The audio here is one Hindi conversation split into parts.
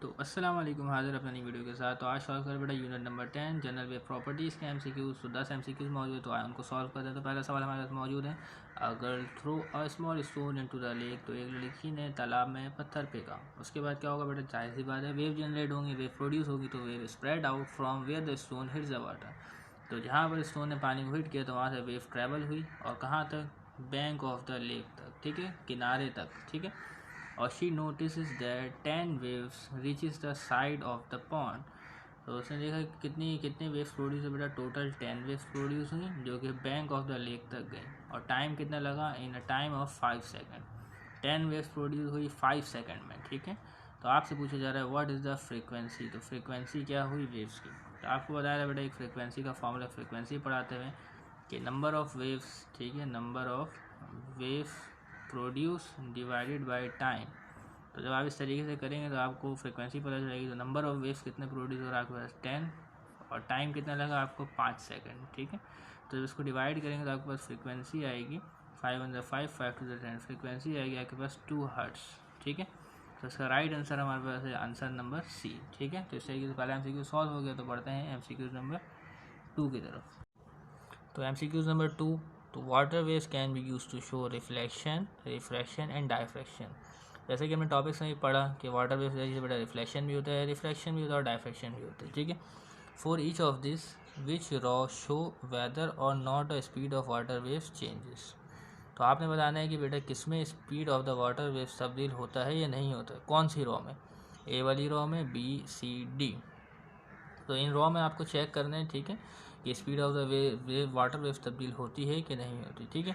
तो अस्सलाम वालेकुम, हाज़िर अपनी नई वीडियो के साथ। तो आज सॉल्व कर बेटा unit number 10 general wave properties के एमसीक्यूज़। तो 10 एमसीक्यूज़ मौजूद है, तो आए उनको सॉल्व करते हैं। तो पहला सवाल हमारे पास मौजूद है, अगर throw a small stone into the lake. तो एक लड़की ने तालाब में पत्थर फेंका, उसके बाद क्या होगा बेटा? जाहिर सी बात है, वेव जनरेट होंगी, वेव प्रोड्यूस होगी। तो wave spread out from where the stone hits the water. तो जहाँ पर स्टोन ने पानी को हिट किया तो वहाँ से वेव ट्रैवल हुई और कहाँ तक? बैंक ऑफ द लेक तक, ठीक है, किनारे तक, ठीक है। और she notice that 10 waves reaches the side of the pond. तो उसने देखा कि कितनी कितनी वेव्स प्रोड्यूस हुई बेटा? टोटल 10 वेव्स प्रोड्यूस हुई जो कि बैंक ऑफ द लेक तक गई। और टाइम कितना लगा? In a time of 5 second. 10 waves produce हुई 5 सेकेंड में, ठीक है। तो आपसे पूछा जा रहा है व्हाट इज़ द फ्रीक्वेंसी। तो फ्रीक्वेंसी क्या हुई वेव्स की? तो आपको बताया था बेटा एक फ्रीक्वेंसी का फॉर्मूला फ्रीक्वेंसी पढ़ाते हुए कि नंबर ऑफ़ वेव्स, ठीक है, number of waves produce divided by time. तो जब आप इस तरीके से करेंगे तो आपको फ्रीक्वेंसी पता चलेगी। तो नंबर ऑफ़ वेव्स कितने प्रोड्यूस हो रहा है आपके पास? 10, और टाइम कितना लगा आपको? 5 सेकेंड, ठीक है। तो जब इसको डिवाइड करेंगे तो आपके पास फ्रीक्वेंसी आएगी 5 × 5, 5 to the 10, फ्रीक्वेंसी आएगी आपके पास 2 हर्ट्ज़, ठीक है। तो इसका राइट आंसर हमारे पास है आंसर नंबर सी, ठीक है। तो इस तरीके से पहला एमसीक्यू सॉल्व हो गया। तो बढ़ते हैं एमसीक्यू नंबर 2 की तरफ। तो एमसीक्यूज नंबर 2, तो water waves can be use to show reflection, refraction and diffraction. जैसे कि हमने टॉपिक्स में भी पढ़ा कि वाटर वेव्स जैसे बेटा रिफ्लेक्शन भी होता है, रिफ्रैक्शन भी होता है और डायफ्रैक्शन भी होता है, ठीक है। For each of this which row show whether और not a speed of water waves changes. तो आपने बताना है कि बेटा किस में speed of the water waves तब्दील होता है या नहीं होता है, कौन सी रॉ में? ए वाली रॉ में, बी, सी, डी। तो इन रॉ में आपको चेक करना है, ठीक है, कि speed of the wave water waves तब्दील होती है कि नहीं होती, ठीक है।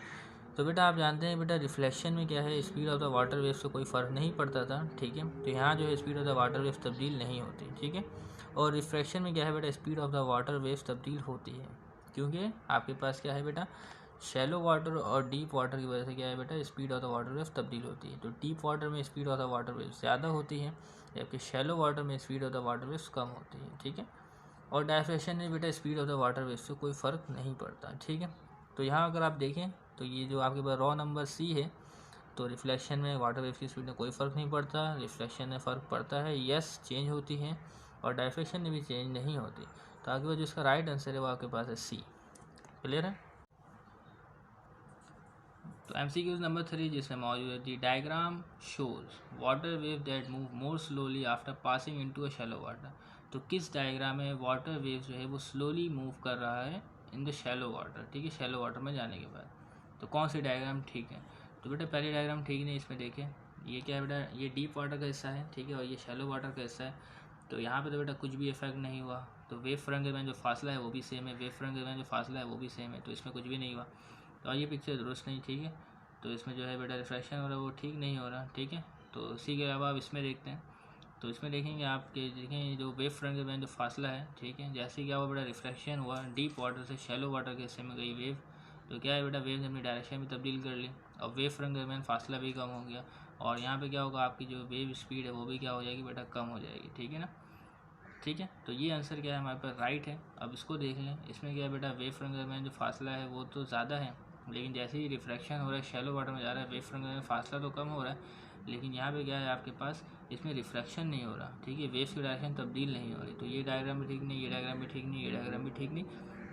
तो बेटा आप जानते हैं बेटा रिफ्लेक्शन में क्या है, speed of the water waves से कोई फ़र्क नहीं पड़ता था, ठीक है। तो यहाँ जो है speed of the water waves तब्दील नहीं होती, ठीक है। और रिफ्रैक्शन में क्या है बेटा? Speed of the water waves तब्दील होती है, क्योंकि आपके पास क्या है बेटा? शैलो वाटर और डीप वाटर की वजह से क्या है बेटा? Speed of the water waves तब्दील होती है। तो डीप वाटर में speed of the water waves ज़्यादा होती है, जबकि शैलो वाटर में speed of the water waves कम होती है, ठीक है। और डायफ्रैक्शन में बेटा speed of the water wave से कोई फ़र्क नहीं पड़ता, ठीक है। तो यहाँ अगर आप देखें तो ये जो आपके पास रॉ नंबर सी है, तो रिफ्लेक्शन में वाटर वेव की स्पीड में कोई फ़र्क नहीं पड़ता, रिफ्लेक्शन में फ़र्क पड़ता है, यस चेंज होती है, और डायफ्रैक्शन में भी चेंज नहीं होती। तो आपके पास जो इसका राइट आंसर है वो आपके पास है सी। क्लियर है? तो एमसीक्यूज नंबर 3 जिसमें मौजूद है, the diagram shows water wave that move more slowly after passing into a shallow water. तो किस डायग्राम में वाटर वेव जो है वो स्लोली मूव कर रहा है इन द शैलो वाटर, ठीक है, शैलो वाटर में जाने के बाद। तो कौन सी डायग्राम ठीक है? तो बेटा पहली डायग्राम ठीक नहीं, इसमें देखें ये क्या है बेटा? ये डीप वाटर का हिस्सा है, ठीक है, और ये शैलो वाटर का हिस्सा है। तो यहाँ पे तो बेटा कुछ भी इफेक्ट नहीं हुआ। तो वेव फ्रंट के दरमियान जो फासला है वो भी सेम है, वेव फ्रंट के दरमियान जो फासला है वो भी सेम है, तो इसमें कुछ भी नहीं हुआ। तो ये पिक्चर दुरुस्त नहीं, ठीक है। तो इसमें जो है बेटा रिफ्रैक्शन हो रहा है वो ठीक नहीं हो रहा, ठीक है। तो इसी के अलावा आप इसमें देखते हैं, तो इसमें देखेंगे आपके देखें जो वेव फ्रंट के बीच जो फासला है, ठीक है, जैसे क्या हुआ बेटा? रिफ्रैक्शन हुआ, डीप वाटर से शैलो वाटर के हिस्से में गई वेव। तो क्या है बेटा? वेव ने अपनी डायरेक्शन भी तब्दील कर ली और वेव फ्रंट के दरमियान फासला भी कम हो गया, और यहाँ पे क्या होगा? आपकी जो वेव स्पीड है वो भी क्या हो जाएगी बेटा? कम हो जाएगी, ठीक है ना। ठीक है, तो ये आंसर क्या है हमारे पास? राइट है। अब इसको देख लें, इसमें क्या है बेटा? वेव फ्रंट के दरमियान जो फासला है वो तो ज़्यादा है, लेकिन जैसे ही रिफ्रैक्शन हो रहा है, शैलो वाटर में जा रहा है, वेव फ्रंट में फासला तो कम हो रहा है, लेकिन यहाँ पे क्या है आपके पास? इसमें रिफ्रैक्शन नहीं हो रहा, ठीक है, वेव्स की डायरेक्शन तब्दील नहीं हो रही। तो ये डायग्राम भी ठीक नहीं, ये डायग्राम भी ठीक नहीं, ये डायग्राम भी ठीक नहीं।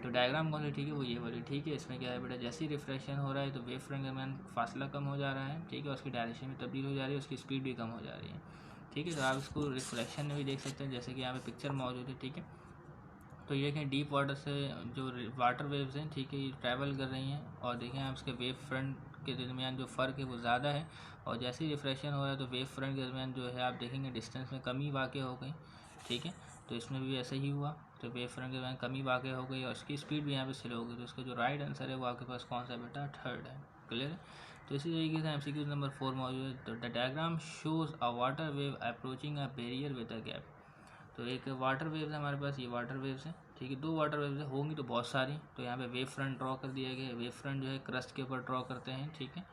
तो डायग्राम कौन सी ठीक है? वो ये वाली ठीक है। इसमें क्या है बेटा? जैसे ही रिफ्रैक्शन हो रहा है तो वेव फ्रंट के दरमियान फासला कम हो जा रहा है, ठीक है, उसकी डायरेक्शन भी तब्दील हो जा रही है, उसकी स्पीड भी कम हो जा रही है, ठीक है। तो आप इसको रिफ्लेक्शन में भी देख सकते हैं, जैसे कि यहाँ पे पिक्चर मौजूद है, ठीक है। तो ये देखें डीप वाटर से जो वाटर वेव्स हैं, ठीक है, ये ट्रैवल कर रही हैं, और देखें आप इसके वेव फ्रंट के दरमियान जो फ़र्क है वो ज़्यादा है, और जैसे ही रिफ्रेक्शन हो रहा है तो वेव फ्रंट के दरमियान जो है आप देखेंगे डिस्टेंस में कमी वाक़ हो गई, ठीक है। तो इसमें भी ऐसा ही हुआ, तो वेव फ्रंट के दरमियान कमी वाक़ हो गई और उसकी स्पीड भी यहाँ पे स्लो हो गई। तो इसका जो राइट आंसर है वो आपके पास कौन सा बेटा? थर्ड है। क्लियर है? तो इसी तरीके से एमसीक्यू नंबर 4 मौजूद है। तो the diagram shows a water wave approaching a barrier with a gap. तो एक वाटर वेव्स है हमारे पास, ये वाटर वेव्स हैं, ठीक है, दो वाटर वेव्स होंगी तो बहुत सारी। तो यहाँ पे वेव फ्रंट ड्रॉ कर दिया गया है, वेव फ्रंट जो है क्रस्ट के ऊपर ड्रॉ करते हैं, ठीक है।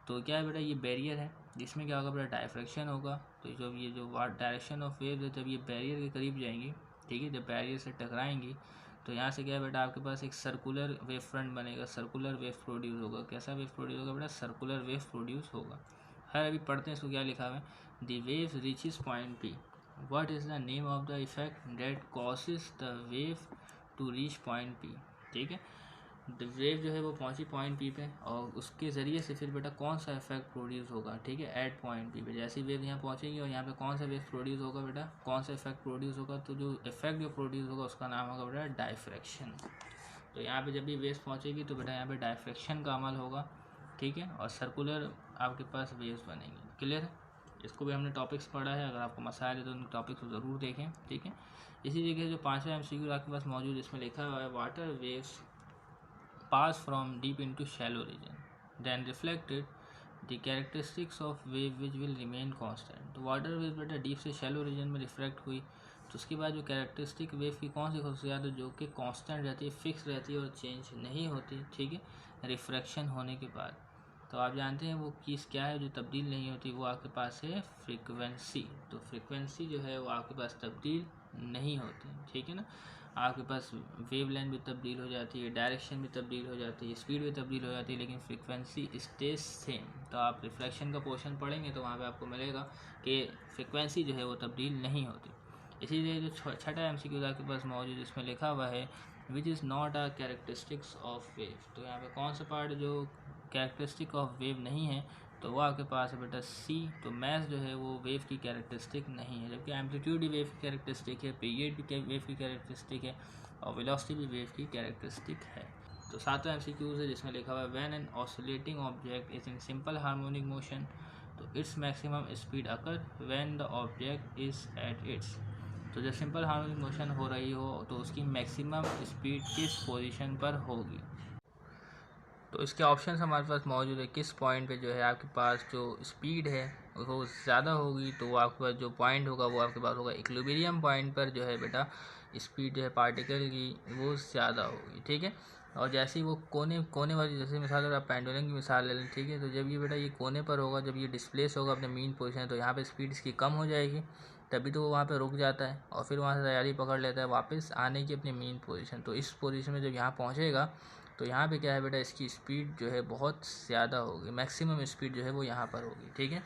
तो क्या है बेटा? ये बैरियर है, जिसमें क्या होगा बेटा? डायफ्रैक्शन होगा। तो जब ये जो डायरेक्शन ऑफ वेव है, जब ये बैरियर के करीब जाएंगी, ठीक है, जब बैरियर से टकराएंगी, तो यहाँ से क्या है बेटा? आपके पास एक सर्कुलर वेव फ्रंट बनेगा, सर्कुलर वेव प्रोड्यूस होगा। कैसा वेव प्रोड्यूस होगा बेटा? सर्कुलर वेव प्रोड्यूस होगा। हर अभी पढ़ते हैं इसको क्या लिखा हुआ है, the wave reaches point P. What is the name of the effect that causes the wave to reach point P. ठीक है, वेव जो है वो पहुंची पॉइंट पी पे और उसके ज़रिए से फिर बेटा कौन सा इफेक्ट प्रोड्यूस होगा। ठीक है, एट पॉइंट पी पे जैसी वेव यहाँ पहुंचेगी और यहाँ पे कौन सा वेव प्रोड्यूस होगा बेटा, कौन सा इफेक्ट प्रोड्यूस होगा, तो जो इफेक्ट जो प्रोड्यूस होगा उसका नाम होगा बेटा डायफ्रैक्शन। तो यहाँ पे जब भी वेव्स पहुंचेगी तो बेटा यहाँ पे डायफ्रैक्शन का अमल होगा। ठीक है, और सर्कुलर आपके पास वेव्स बनेंगी। क्लियर है, इसको भी हमने टॉपिक्स पढ़ा है, अगर आपको मसाइल है तो उन टॉपिक्स को ज़रूर देखें। ठीक है, इसी जगह जो 5वां MCQ आपके पास मौजूद, इसमें लिखा हुआ है water waves pass from deep into shallow region, then reflected the characteristics of wave which will remain constant। तो वाटर वेव बेटा डीप से शैलो रीजन में रिफ्लेक्ट हुई तो उसके बाद जो कैरेक्टरिस्टिक वेव की कौन सी खसूसियात है जो कि कांस्टेंट रहती है, फिक्स रहती है और चेंज नहीं होती। ठीक है, रिफ्रैक्शन होने के बाद तो आप जानते हैं वो चीज़ क्या है जो तब्दील नहीं होती, वो आपके पास है फ्रीक्वेंसी। तो फ्रीक्वेंसी जो है वो आपके पास तब्दील नहीं होती। ठीक है ना, आपके पास वेव लेंथ भी तब्दील हो जाती है, डायरेक्शन भी तब्दील हो जाती है, स्पीड भी तब्दील हो जाती है, लेकिन फ्रीक्वेंसी स्टेज सेम। तो आप रिफ्लेक्शन का पोर्शन पढ़ेंगे तो वहाँ पे आपको मिलेगा कि फ्रीक्वेंसी जो है वो तब्दील नहीं होती। इसीलिए जो 6ठा MCQ आपके पास मौजूद, इसमें लिखा हुआ है which is not a characteristics of wave. तो यहाँ पे कौन सा पार्ट जो कैरेक्टरिस्टिक ऑफ वेव नहीं है, तो वो आपके पास है बेटा सी। तो मैस जो है वो वेव की कैरेक्टरिस्टिक नहीं है, जबकि एम्पलीट्यूड भी वेव की कैरेक्टरिस्टिक है, पीरियड भी वेव की कैरेक्टरिस्टिक है और वेलोसिटी भी वेव की कैरेक्टरिस्टिक है। तो 7वां MCQ है जिसमें लिखा हुआ है when an oscillating object is in simple harmonic motion तो its maximum speed occur when the object is at its. तो जब सिंपल हार्मोनिक मोशन हो रही हो तो उसकी मैक्सिमम स्पीड किस पोजीशन पर होगी। तो इसके ऑप्शन हमारे पास मौजूद है, किस पॉइंट पे जो है आपके पास जो स्पीड है वो ज़्यादा होगी, तो वो आपके पास जो पॉइंट होगा वो आपके पास होगा इक्विलिब्रियम पॉइंट पर जो है बेटा स्पीड जो है पार्टिकल की वो ज़्यादा होगी। ठीक है, और जैसे ही वो कोने वाली, जैसे मिसाल अगर आप पेंडुलम की मिसाल ले लें, ठीक है, तो जब ये बेटा ये कोने पर होगा, जब ये डिस्प्लेस होगा अपने मीन पोजीशन, तो यहाँ पे स्पीड इसकी कम हो जाएगी, तभी तो वो वहाँ पे रुक जाता है और फिर वहाँ से तैयारी पकड़ लेता है वापस आने की अपनी मीन पोजीशन। तो इस पोजीशन में जब यहाँ पहुँचेगा तो यहाँ पे क्या है बेटा इसकी स्पीड जो है बहुत ज़्यादा होगी, मैक्सिमम स्पीड जो है वो यहाँ पर होगी। ठीक है,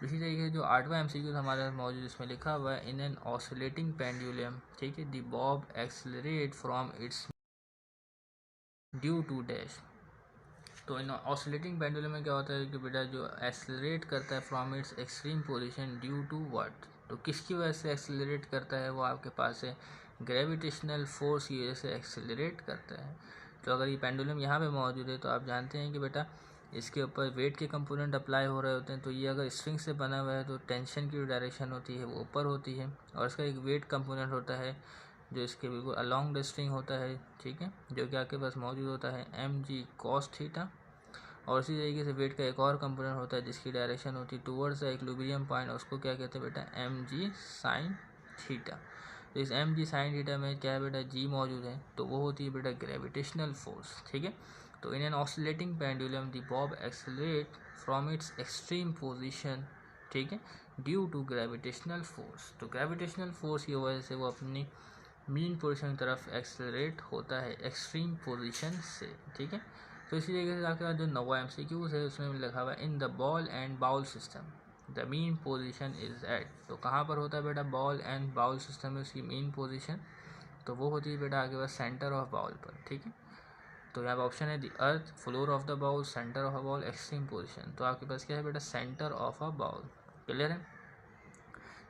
इसी तरीके से जो 8वां MCQ हमारे पास मौजूद, इसमें लिखा हुआ है इन एन ऑसिलेटिंग पेंडुलम। ठीक है, the bob accelerate from its due to dash. तो इन ऑसिलेटिंग पेंडुलम में क्या होता है कि बेटा जो एक्सेलरेट करता है from its extreme position due to what, तो किसकी वजह से एक्सेलरेट करता है, वो आपके पास है ग्रेविटेशनल फोर्स की वजह से एक्सेलरेट करता है। तो अगर ये पेंडुलम यहाँ पे मौजूद है तो आप जानते हैं कि बेटा इसके ऊपर वेट के कंपोनेंट अप्लाई हो रहे होते हैं, तो ये अगर स्ट्रिंग से बना हुआ है तो टेंशन की जो डायरेक्शन होती है वो ऊपर होती है और इसका एक वेट कंपोनेंट होता है जो इसके बिल्कुल अलॉन्ग द स्ट्रिंग होता है। ठीक है, जो कि आपके पास मौजूद होता है mg cos थीटा, और इसी तरीके से वेट का एक और कंपोनेंट होता है जिसकी डायरेक्शन होती है टूवर्ड्स द इक्विलिब्रियम पॉइंट, उसको क्या कहते हैं बेटा mg sin थीटा। तो इस mg sin थीटा में क्या है बेटा g मौजूद है, तो वो होती है बेटा ग्रेविटेशनल फोर्स। ठीक है, तो in an oscillating pendulum the bob accelerate from its extreme position, ठीक है, ड्यू टू ग्रेविटेशनल फोर्स। तो ग्रेविटेशनल फोर्स की वजह से वो अपनी मीन पोजीशन की तरफ एक्सेलरेट होता है एक्सट्रीम पोजीशन से। ठीक है, तो इसी तरीके से आपके पास जो 9वां MCQ है उसमें लिखा हुआ है in the ball and bowl system the mean position is at. तो कहाँ पर होता है बेटा बॉल एंड बाउल सिस्टम में उसकी मीन पोजीशन, तो वो होती है बेटा आपके पास सेंटर ऑफ बाउल पर। ठीक है, तो यहाँ पर ऑप्शन है the earth, floor of the bowl, centre of a bowl, extreme position. तो आपके पास क्या है बेटा centre of a bowl. Clear है,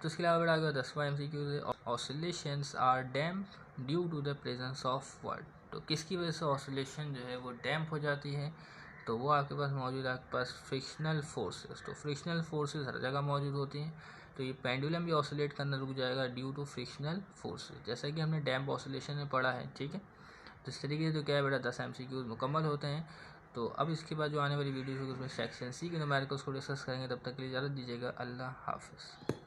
तो इसके अलावा बेटा आगे 10वां MCQ oscillations are damp due to the presence of what. तो किसकी वजह से ऑसिलेशन जो है वो डैम्प हो जाती है, तो वो आपके पास मौजूद है आपके पास फ्रिक्शनल फोर्सेस। तो फ्रिक्शनल फोर्सेस हर जगह मौजूद होती हैं, तो ये पेंडुलम भी ऑसिलेट करना रुक जाएगा ड्यू टू फ्रिक्शनल फोर्सेस, जैसा कि हमने डैम्प ऑसिलेशन में पढ़ा है। ठीक है, तो इस तरीके से तो क्या है बेटा 10 MCQ मुकम्मल होते हैं। तो अब इसके बाद जो आने वाली वीडियो है उसमें सेक्शन सी के न्यूमेरिकल्स को डिस्कस करेंगे। तब तक के लिए इजाज़त दीजिएगा, अल्लाह हाफ़िज़।